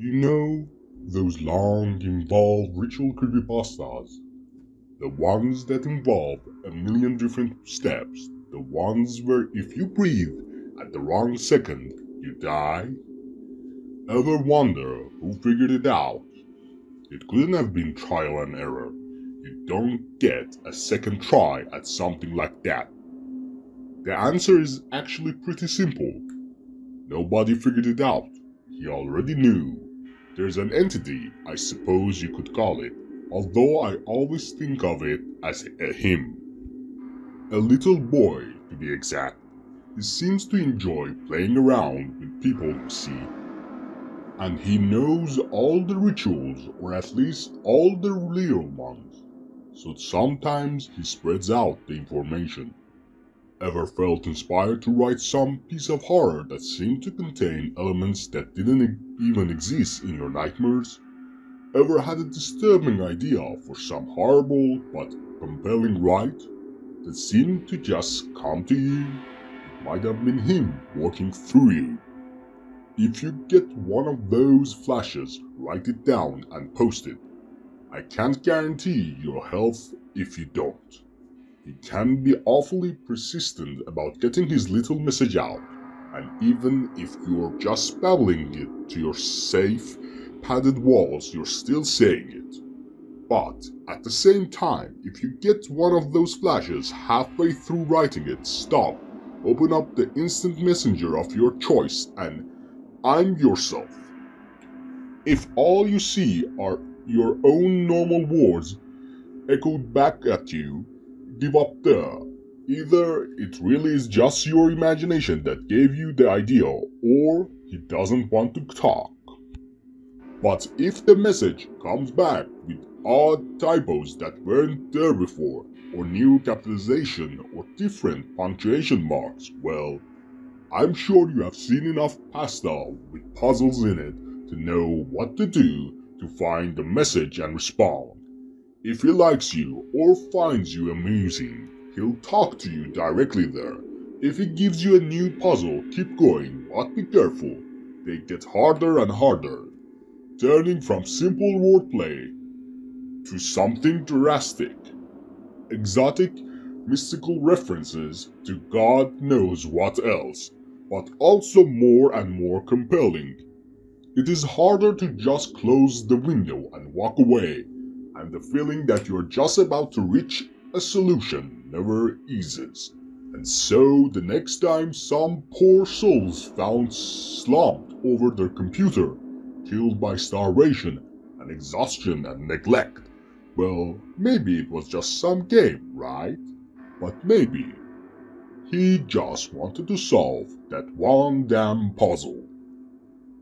You know, those long, involved ritual creepypastas? The ones that involve a million different steps. The ones where if you breathe at the wrong second, you die? Ever wonder who figured it out? It couldn't have been trial and error. You don't get a second try at something like that. The answer is actually pretty simple. Nobody figured it out. He already knew. There's an entity, I suppose you could call it, although I always think of it as a him. A little boy, to be exact. He seems to enjoy playing around with people, you see. And he knows all the rituals, or at least all the real ones. So sometimes he spreads out the information. Ever felt inspired to write some piece of horror that seemed to contain elements that didn't even exist in your nightmares? Ever had a disturbing idea for some horrible but compelling write that seemed to just come to you? It might have been him working through you. If you get one of those flashes, write it down and post it. I can't guarantee your health if you don't. He can be awfully persistent about getting his little message out, and even if you're just babbling it to your safe, padded walls, you're still saying it. But at the same time, if you get one of those flashes halfway through writing it, stop, open up the instant messenger of your choice, and I'm yourself. If all you see are your own normal words echoed back at you, give up there. Either it really is just your imagination that gave you the idea, or he doesn't want to talk. But if the message comes back with odd typos that weren't there before, or new capitalization or different punctuation marks, well, I'm sure you have seen enough pasta with puzzles in it to know what to do to find the message and respond. If he likes you or finds you amusing, he'll talk to you directly there. If he gives you a new puzzle, keep going, but be careful. They get harder and harder, turning from simple wordplay to something drastic. Exotic, mystical references to God knows what else, but also more and more compelling. It is harder to just close the window and walk away, and the feeling that you're just about to reach a solution never eases. And so the next time some poor soul's found slumped over their computer, killed by starvation and exhaustion and neglect, well, maybe it was just some game, right? But maybe he just wanted to solve that one damn puzzle.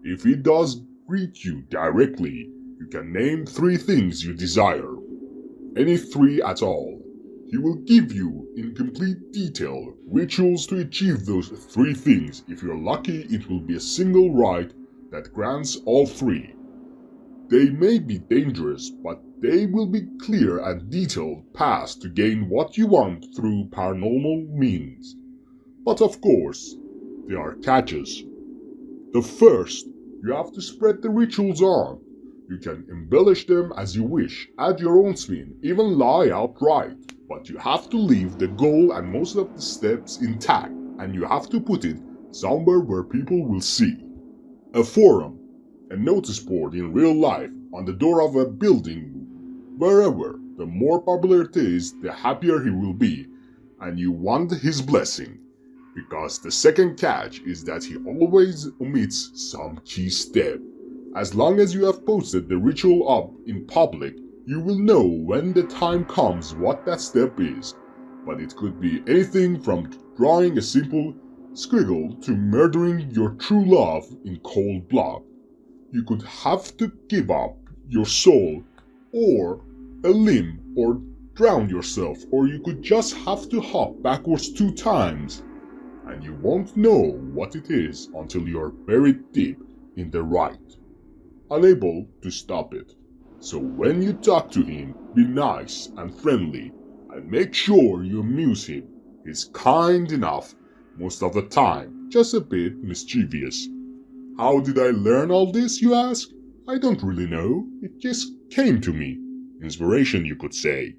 If he does greet you directly, you can name 3 things you desire. Any 3 at all. He will give you, in complete detail, rituals to achieve those 3 things. If you're lucky, it will be a single rite that grants all 3. They may be dangerous, but they will be clear and detailed paths to gain what you want through paranormal means. But of course, there are catches. The first, you have to spread the rituals on. You can embellish them as you wish, add your own spin, even lie outright. But you have to leave the goal and most of the steps intact, and you have to put it somewhere where people will see. A forum, a notice board in real life, on the door of a building, wherever. The more popular it is, the happier he will be, and you want his blessing. Because the second catch is that he always omits some key step. As long as you have posted the ritual up in public, you will know when the time comes what that step is. But it could be anything from drawing a simple squiggle to murdering your true love in cold blood. You could have to give up your soul, or a limb, or drown yourself, or you could just have to hop backwards 2 times. And you won't know what it is until you're buried deep in the rite, unable to stop it. So when you talk to him, be nice and friendly, and make sure you amuse him. He's kind enough most of the time, just a bit mischievous. How did I learn all this, you ask? I don't really know. It just came to me. Inspiration, you could say.